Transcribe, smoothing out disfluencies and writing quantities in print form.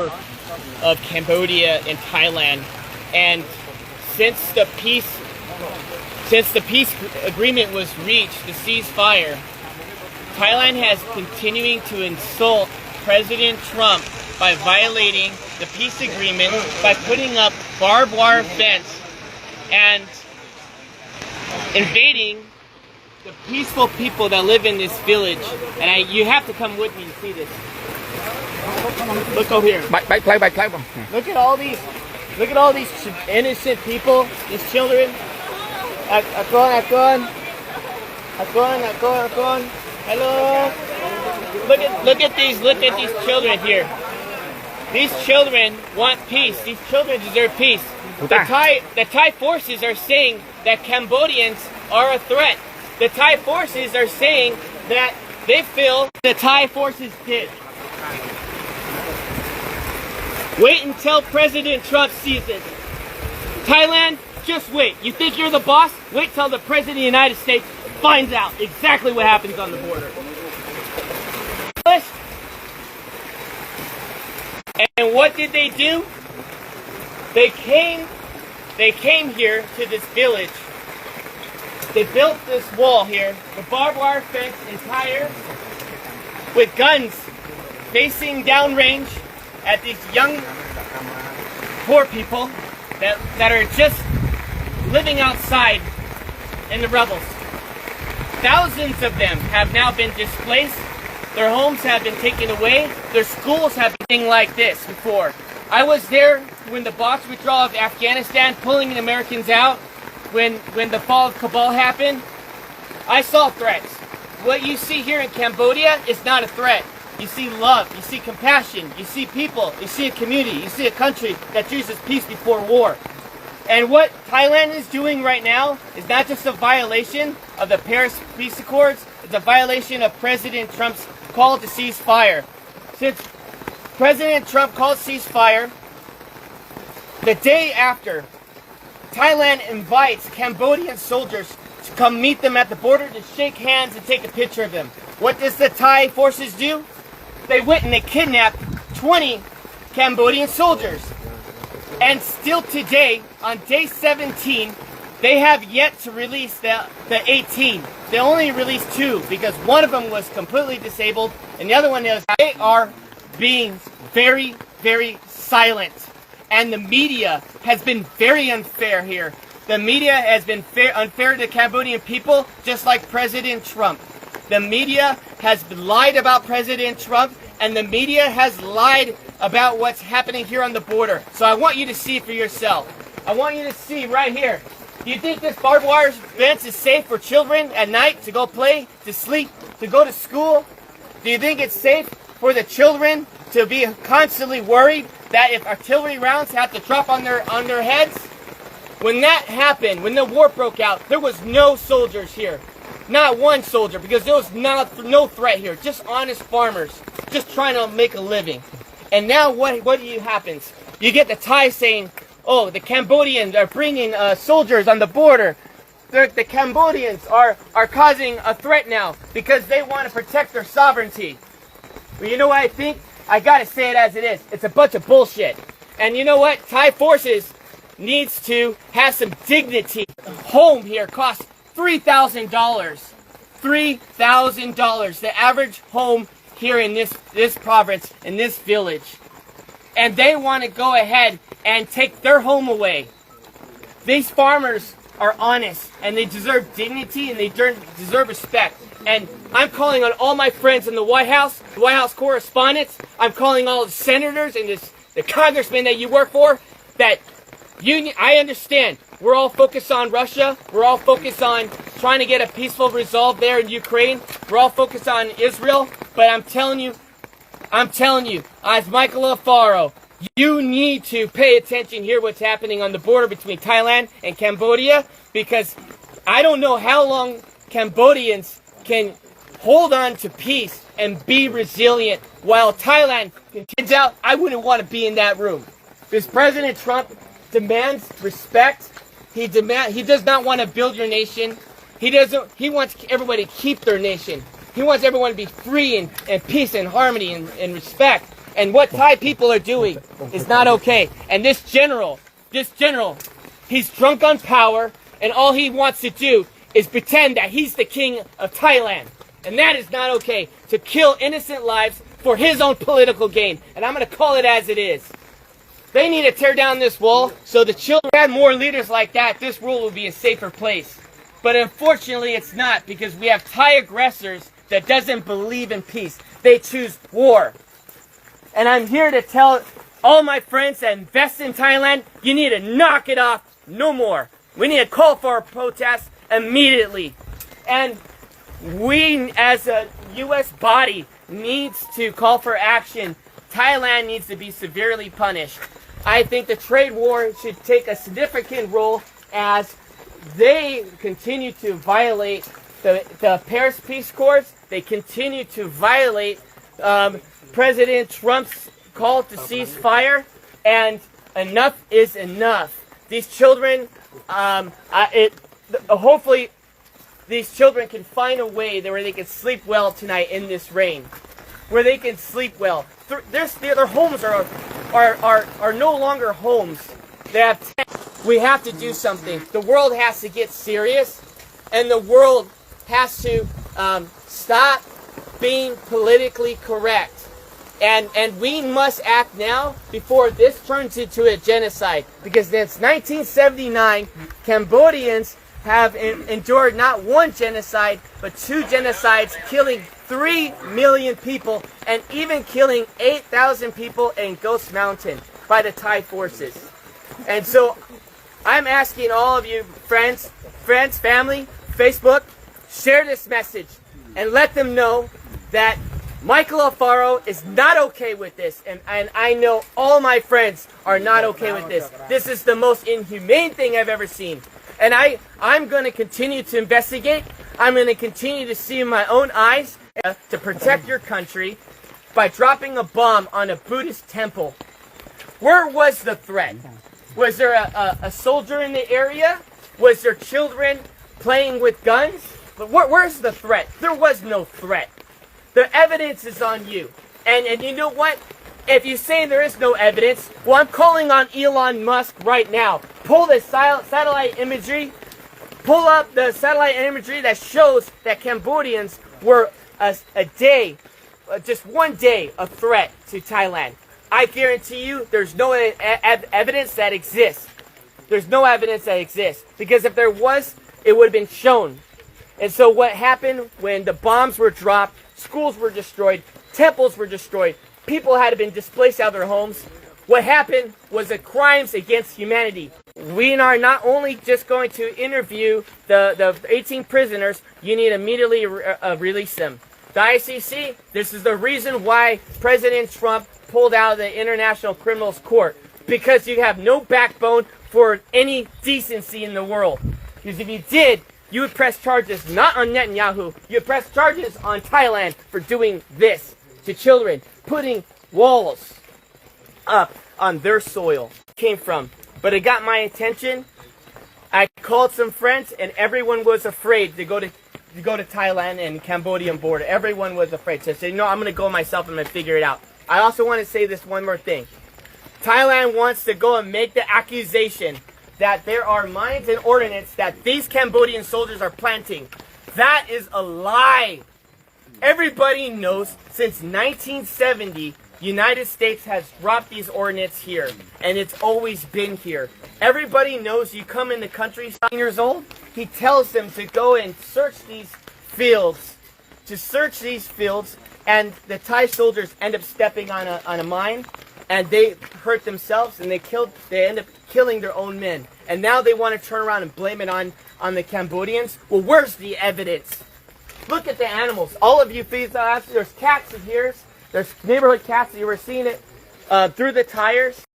border of Cambodia and Thailand. And since the peace agreement was reached, the ceasefire, Thailand has continuing to insult President Trump by violating the peace agreement by putting up barbed wire fence and invading the peaceful people that live in this village. And you have to come with me to see this. Look over here. Look at all these innocent people, these children. Akon. Hello. Look at these children here. These children want peace. These children deserve peace. The Thai forces are saying that Cambodians are a threat. The Thai forces are saying that they feel the Thai forces did. Wait until President Trump sees it. Thailand, just wait. You think you're the boss? Wait till the President of the United States finds out exactly what happens on the border. And what did they do? They came here to this village. They built this wall here, the barbed wire fence entire, with guns facing downrange at these young, poor people that are just living outside in the rubbles. Thousands of them have now been displaced. Their homes have been taken away. Their schools have been like this before. I was there when the Box withdrawal of Afghanistan, pulling the Americans out, when the fall of Kabul happened. I saw threats. What you see here in Cambodia is not a threat. You see love, you see compassion, you see people, you see a community, you see a country that chooses peace before war. And what Thailand is doing right now is not just a violation of the Paris Peace Accords, it's a violation of President Trump's call to cease fire. Since President Trump called ceasefire, the day after, Thailand invites Cambodian soldiers to come meet them at the border to shake hands and take a picture of them. What does the Thai forces do? They went and they kidnapped 20 Cambodian soldiers. And still today, on day 17, they have yet to release the 18. They only released 2 because one of them was completely disabled and the other one is. They are being very, very silent. And the media has been very unfair here. The media has been unfair to the Cambodian people, just like President Trump. The media has lied about President Trump, and the media has lied about what's happening here on the border. So I want you to see for yourself. I want you to see right here. Do you think this barbed wire fence is safe for children at night to go play, to sleep, to go to school? Do you think it's safe for the children to be constantly worried that if artillery rounds have to drop on their heads? When that happened, when the war broke out, there was no soldiers here. Not one soldier, because there was no threat here. Just honest farmers, just trying to make a living. And now what happens? You get the Thai saying, oh, the Cambodians are bringing soldiers on the border. The Cambodians are causing a threat now because they want to protect their sovereignty. Well, you know what I think? I gotta say it as it is. It's a bunch of bullshit. And you know what? Thai forces needs to have some dignity. Home here costs $3,000. $3,000. The average home here in this province, in this village. And they want to go ahead and take their home away. These farmers are honest, and they deserve dignity, and they deserve respect. And I'm calling on all my friends in the White House correspondents. I'm calling all the senators and the congressmen that you work for. That I understand. We're all focused on Russia. We're all focused on trying to get a peaceful resolve there in Ukraine. We're all focused on Israel. But I'm telling you, as Michael Alfaro, you need to pay attention here what's happening on the border between Thailand and Cambodia, because I don't know how long Cambodians can hold on to peace and be resilient while Thailand continues out. I wouldn't want to be in that room. Because President Trump demands respect. He does not want to build your nation. He wants everybody to keep their nation. He wants everyone to be free and peace and harmony and respect. And what Thai people are doing is not okay. And this general, he's drunk on power, and all he wants to do is pretend that he's the king of Thailand. And that is not okay, to kill innocent lives for his own political gain. And I'm going to call it as it is. They need to tear down this wall so the children had more leaders like that. This world will be a safer place. But unfortunately, it's not, because we have Thai aggressors that doesn't believe in peace. They choose war. And I'm here to tell all my friends that invest in Thailand, you need to knock it off no more. We need to call for a protest immediately. And we as a U.S. body needs to call for action. Thailand needs to be severely punished. I think the trade war should take a significant role as they continue to violate the Paris Peace Accords. They continue to violate President Trump's call to cease fire, and enough is enough. These children, hopefully, these children can find a way where they can sleep well tonight in this rain, where they can sleep well. Their homes are no longer homes. They have tents. We have to do something. The world has to get serious, and the world has to stop being politically correct. And we must act now before this turns into a genocide. Because since 1979, Cambodians have endured not one genocide, but 2 genocides, killing 3 million people, and even killing 8,000 people in Ghost Mountain by the Thai forces. And so I'm asking all of you, friends, family, Facebook, share this message and let them know that Michael Alfaro is not okay with this, and I know all my friends are not okay with this. This is the most inhumane thing I've ever seen. And I'm going to continue to investigate. I'm going to continue to see in my own eyes to protect your country by dropping a bomb on a Buddhist temple. Where was the threat? Was there a soldier in the area? Was there children playing with guns? But where's the threat? There was no threat. The evidence is on you. And you know what? If you say there is no evidence, well, I'm calling on Elon Musk right now. Pull the satellite imagery. Pull up the satellite imagery that shows that Cambodians were just one day, a threat to Thailand. I guarantee you there's no evidence that exists. There's no evidence that exists. Because if there was, it would have been shown. And so what happened when the bombs were dropped, schools were destroyed, temples were destroyed, people had been displaced out of their homes. What happened was the crimes against humanity. We are not only just going to interview the 18 prisoners, you need to immediately release them. The ICC, this is the reason why President Trump pulled out of the International Criminals Court. Because you have no backbone for any decency in the world. Because if you did, you would press charges not on Netanyahu, you would press charges on Thailand for doing this to children, putting walls up on their soil. Came from. But it got my attention. I called some friends, and everyone was afraid to go to Thailand and Cambodian border. Everyone was afraid. So I said, no, I'm going to go myself and I'm going to figure it out. I also want to say this one more thing. Thailand wants to go and make the accusation that there are mines and ordnance that these Cambodian soldiers are planting. That is a lie. Everybody knows since 1970, United States has dropped these ordnance here, and it's always been here. Everybody knows you come in the country 7 years old, he tells them to go and search these fields, and the Thai soldiers end up stepping on a mine, and they hurt themselves, and they end up killing their own men. And now they want to turn around and blame it on the Cambodians. Well, where's the evidence? Look at the animals. All of you feed there's cats in here. There's neighborhood cats. You were seeing it through the tires.